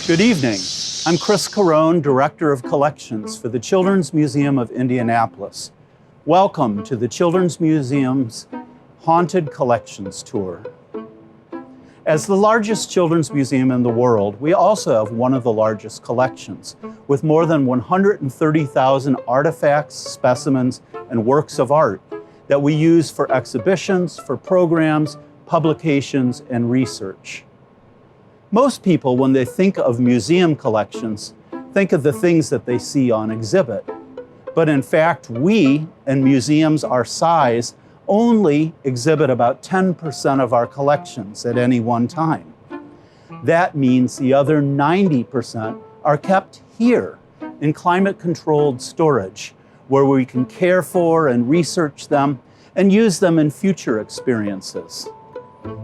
Good evening. I'm Chris Carone, Director of Collections for the Children's Museum of Indianapolis. Welcome to the Children's Museum's Haunted Collections Tour. As the largest children's museum in the world, we also have one of the largest collections, with more than 130,000 artifacts, specimens, and works of art that we use for exhibitions, for programs, publications, and research. Most people, when they think of museum collections, think of the things that they see on exhibit. But in fact, we, and museums our size, only exhibit about 10% of our collections at any one time. That means the other 90% are kept here in climate-controlled storage, where we can care for and research them and use them in future experiences.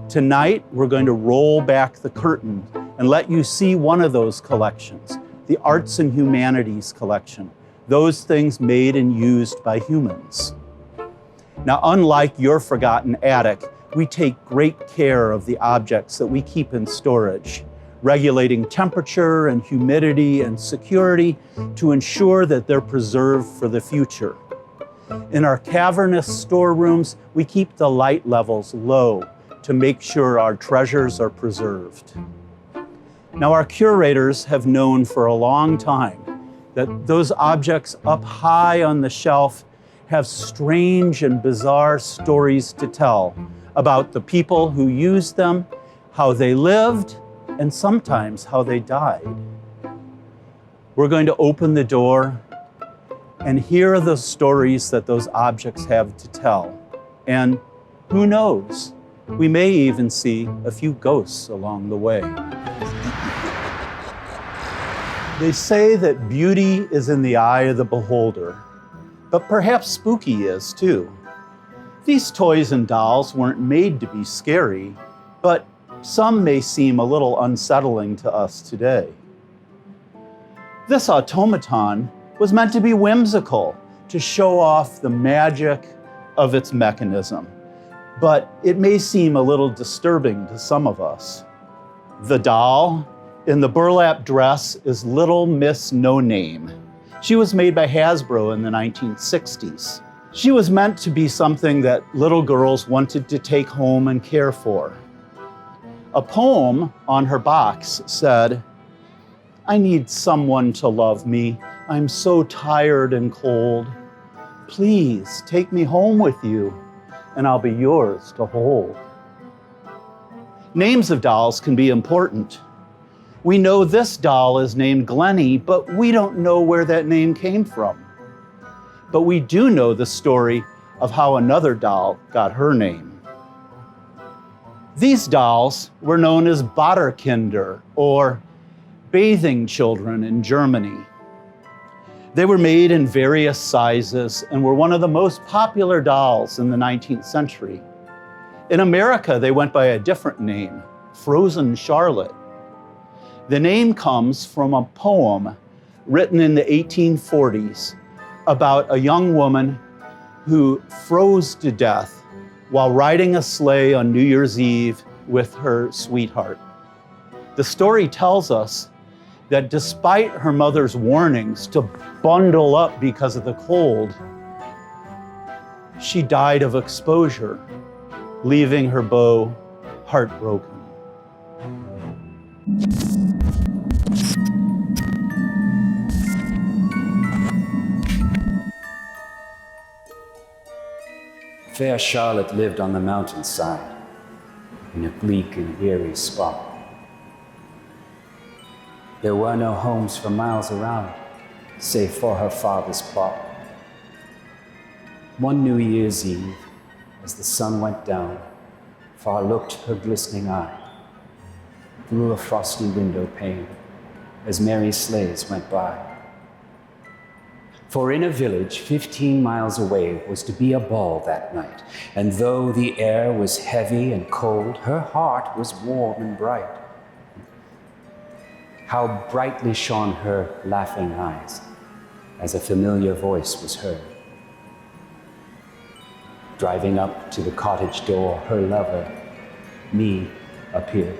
Tonight, we're going to roll back the curtain and let you see one of those collections, the Arts and Humanities collection, those things made and used by humans. Now, unlike your forgotten attic, we take great care of the objects that we keep in storage, regulating temperature and humidity and security to ensure that they're preserved for the future. In our cavernous storerooms, we keep the light levels low to make sure our treasures are preserved. Now, our curators have known for a long time that those objects up high on the shelf have strange and bizarre stories to tell about the people who used them, how they lived, and sometimes how they died. We're going to open the door and hear the stories that those objects have to tell. And who knows, we may even see a few ghosts along the way. They say that beauty is in the eye of the beholder, but perhaps spooky is too. These toys and dolls weren't made to be scary, but some may seem a little unsettling to us today. This automaton was meant to be whimsical, to show off the magic of its mechanism, but it may seem a little disturbing to some of us. The doll in the burlap dress is Little Miss No Name. She was made by Hasbro in the 1960s. She was meant to be something that little girls wanted to take home and care for. A poem on her box said, "I need someone to love me. I'm so tired and cold. Please take me home with you, and I'll be yours to hold." Names of dolls can be important. We know this doll is named Glennie, but we don't know where that name came from. But we do know the story of how another doll got her name. These dolls were known as Badderkinder, or bathing children in Germany. They were made in various sizes and were one of the most popular dolls in the 19th century. In America, they went by a different name, Frozen Charlotte. The name comes from a poem written in the 1840s about a young woman who froze to death while riding a sleigh on New Year's Eve with her sweetheart. The story tells us that despite her mother's warnings to bundle up because of the cold, she died of exposure, leaving her beau heartbroken. Fair Charlotte lived on the mountainside, in a bleak and weary spot. There were no homes for miles around, save for her father's plot. One New Year's Eve, as the sun went down, far looked her glistening eye, through a frosty window pane, as merry sleighs went by. For in a village 15 miles away was to be a ball that night, and though the air was heavy and cold, her heart was warm and bright. How brightly shone her laughing eyes, as a familiar voice was heard. Driving up to the cottage door, her lover, me, appeared.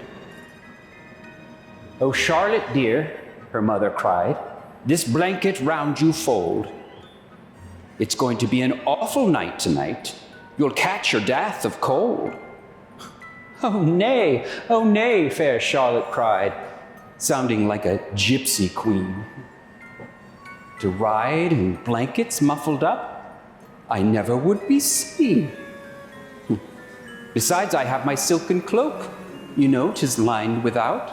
"Oh, Charlotte, dear," her mother cried, "this blanket round you fold. It's going to be an awful night tonight. You'll catch your death of cold." "Oh, nay, fair Charlotte cried, sounding like a gypsy queen. To ride in blankets muffled up, I never would be seen. Besides, I have my silken cloak, you know 'tis lined without,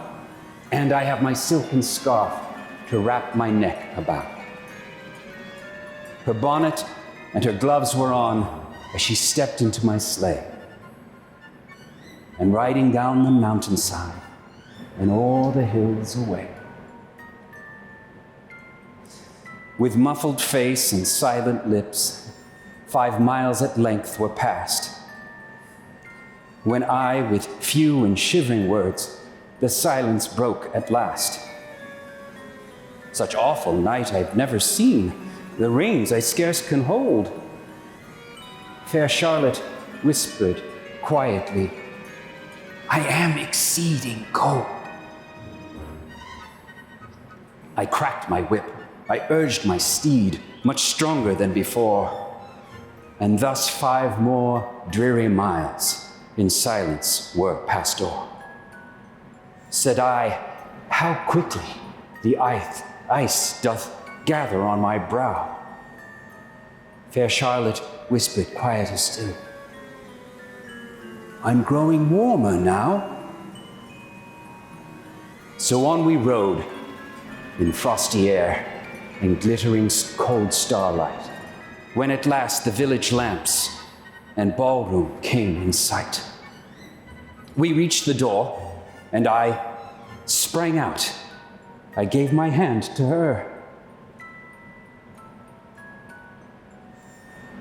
and I have my silken scarf to wrap my neck about." Her bonnet and her gloves were on as she stepped into my sleigh. And riding down the mountainside and all the hills away, with muffled face and silent lips, 5 miles at length were passed, when I, with few and shivering words, the silence broke at last. "Such awful night I've never seen, the reins I scarce can hold." Fair Charlotte whispered quietly, "I am exceeding cold." I cracked my whip, I urged my steed, much stronger than before, and thus 5 more dreary miles in silence were passed o'er. Said I, "How quickly the ice doth gather on my brow." Fair Charlotte whispered quieter still, "I'm growing warmer now." So on we rode, in frosty air and glittering cold starlight, when at last the village lamps and ballroom came in sight. We reached the door, and I sprang out. I gave my hand to her.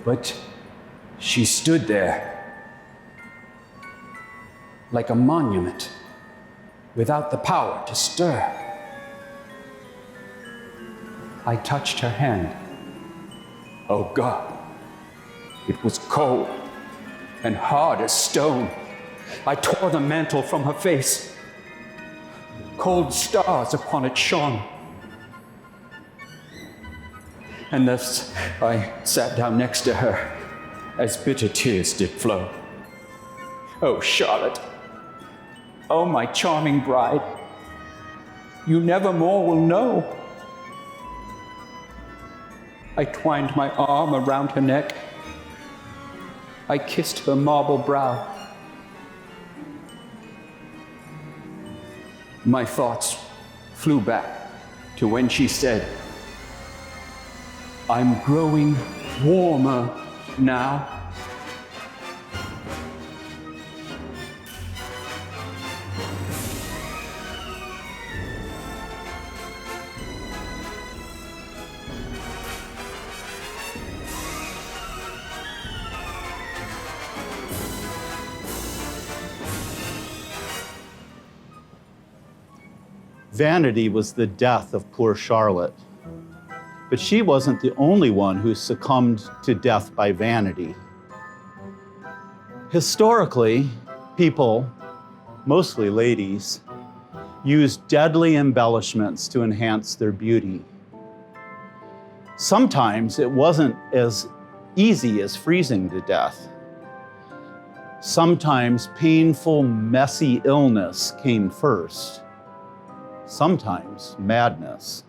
But she stood there, like a monument, without the power to stir. I touched her hand. Oh God, it was cold and hard as stone. I tore the mantle from her face. Cold stars upon it shone. And thus I sat down next to her as bitter tears did flow. "Oh, Charlotte, oh, my charming bride, you never more will know." I twined my arm around her neck. I kissed her marble brow. My thoughts flew back to when she said, "I'm growing warmer now." Vanity was the death of poor Charlotte. But she wasn't the only one who succumbed to death by vanity. Historically, people, mostly ladies, used deadly embellishments to enhance their beauty. Sometimes it wasn't as easy as freezing to death. Sometimes painful, messy illness came first. Sometimes madness.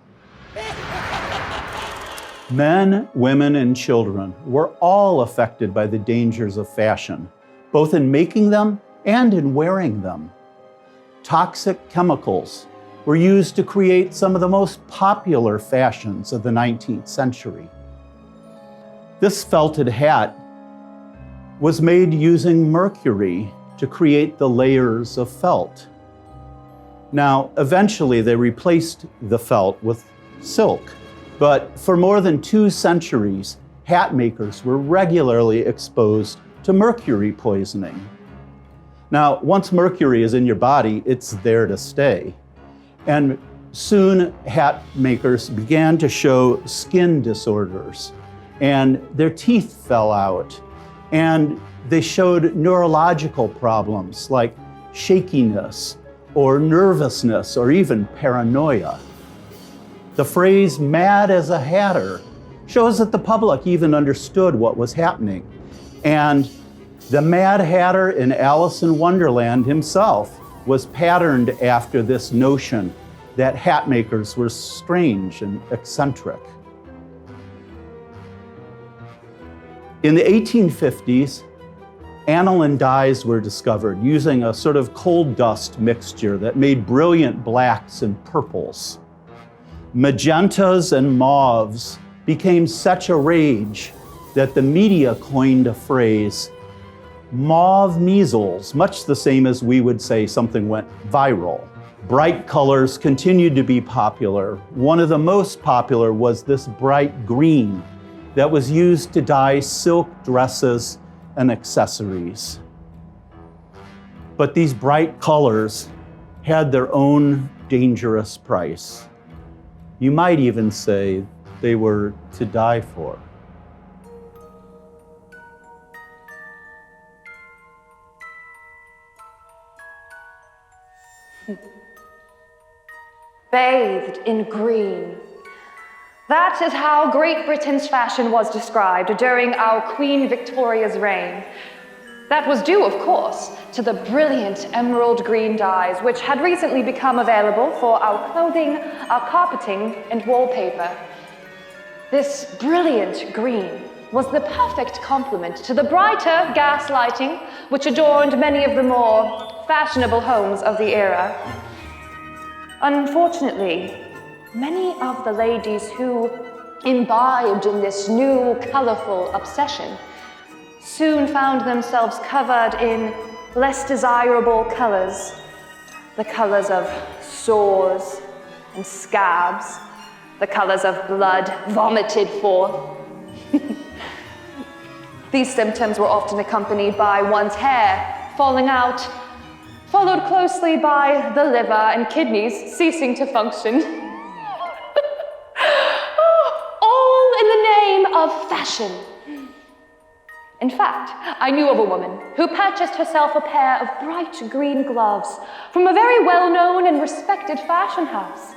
Men, women, and children were all affected by the dangers of fashion, both in making them and in wearing them. Toxic chemicals were used to create some of the most popular fashions of the 19th century. This felted hat was made using mercury to create the layers of felt. Now, eventually they replaced the felt with silk, but for more than 2 centuries, hat makers were regularly exposed to mercury poisoning. Now, once mercury is in your body, it's there to stay. And soon hat makers began to show skin disorders, and their teeth fell out, and they showed neurological problems like shakiness or nervousness, or even paranoia. The phrase mad as a hatter shows that the public even understood what was happening. And the Mad Hatter in Alice in Wonderland himself was patterned after this notion that hat makers were strange and eccentric. In the 1850s, aniline dyes were discovered using a sort of coal dust mixture that made brilliant blacks and purples. Magentas and mauves became such a rage that the media coined a phrase, mauve measles, much the same as we would say something went viral. Bright colors continued to be popular. One of the most popular was this bright green that was used to dye silk dresses and accessories. But these bright colors had their own dangerous price. You might even say they were to die for. Bathed in green. That is how Great Britain's fashion was described during our Queen Victoria's reign. That was due, of course, to the brilliant emerald green dyes which had recently become available for our clothing, our carpeting, and wallpaper. This brilliant green was the perfect complement to the brighter gas lighting which adorned many of the more fashionable homes of the era. Unfortunately, many of the ladies who imbibed in this new, colorful obsession soon found themselves covered in less desirable colors, the colors of sores and scabs, the colors of blood vomited forth. These symptoms were often accompanied by one's hair falling out, followed closely by the liver and kidneys ceasing to function. All in the name of fashion. In fact, I knew of a woman who purchased herself a pair of bright green gloves from a very well-known and respected fashion house,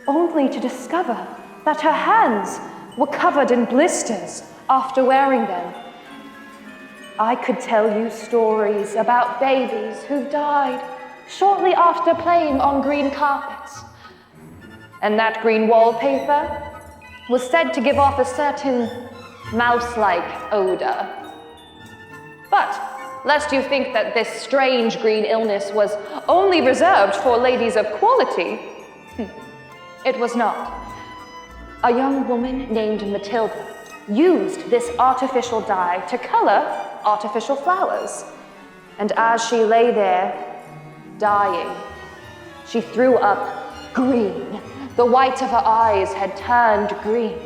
only to discover that her hands were covered in blisters after wearing them. I could tell you stories about babies who died shortly after playing on green carpets. And that green wallpaper was said to give off a certain mouse-like odor. But lest you think that this strange green illness was only reserved for ladies of quality, it was not. A young woman named Matilda used this artificial dye to color artificial flowers. And as she lay there, dying, she threw up green. The whites of her eyes had turned green.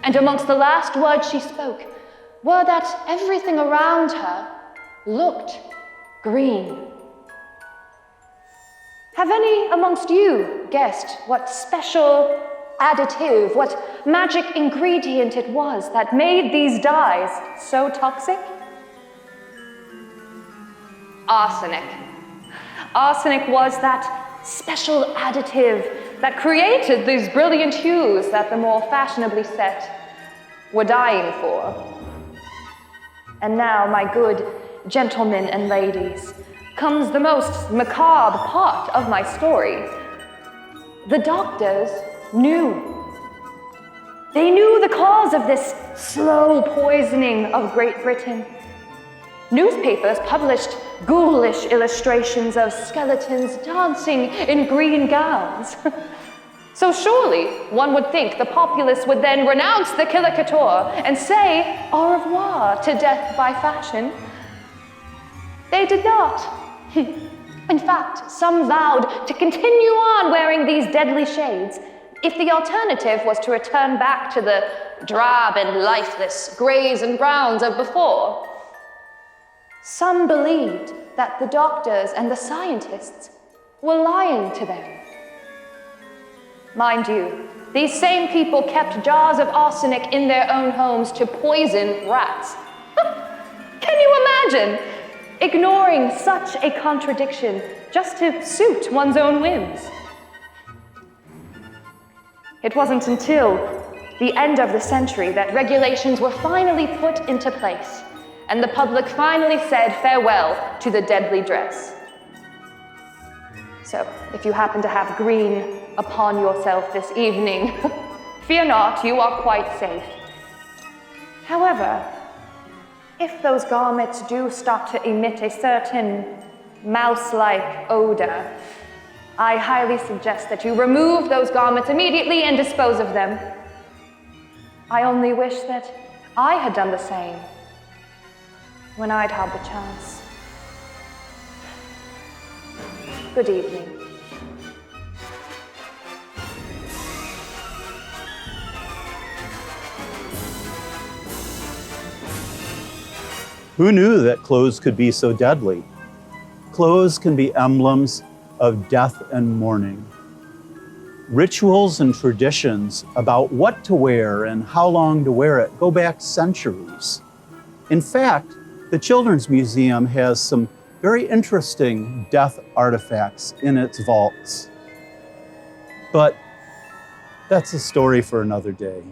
And amongst the last words she spoke were that everything around her looked green. Have any amongst you guessed what special additive, what magic ingredient it was that made these dyes so toxic? Arsenic. Arsenic was that special additive that created these brilliant hues that the more fashionably set were dying for. And now, my good gentlemen and ladies, comes the most macabre part of my story. The doctors knew. They knew the cause of this slow poisoning of Great Britain. Newspapers published ghoulish illustrations of skeletons dancing in green gowns. So surely, one would think the populace would then renounce the caricature and say au revoir to death by fashion. They did not. In fact, some vowed to continue on wearing these deadly shades if the alternative was to return back to the drab and lifeless grays and browns of before. Some believed that the doctors and the scientists were lying to them. Mind you, these same people kept jars of arsenic in their own homes to poison rats. Can you imagine? ignoring such a contradiction just to suit one's own whims. It wasn't until the end of the century that regulations were finally put into place, and the public finally said farewell to the deadly dress. So, if you happen to have green upon yourself this evening, fear not, you are quite safe. However, if those garments do start to emit a certain mouse-like odor, I highly suggest that you remove those garments immediately and dispose of them. I only wish that I had done the same when I'd had the chance. Good evening. Who knew that clothes could be so deadly? Clothes can be emblems of death and mourning. Rituals and traditions about what to wear and how long to wear it go back centuries. In fact, the Children's Museum has some very interesting death artifacts in its vaults. But that's a story for another day.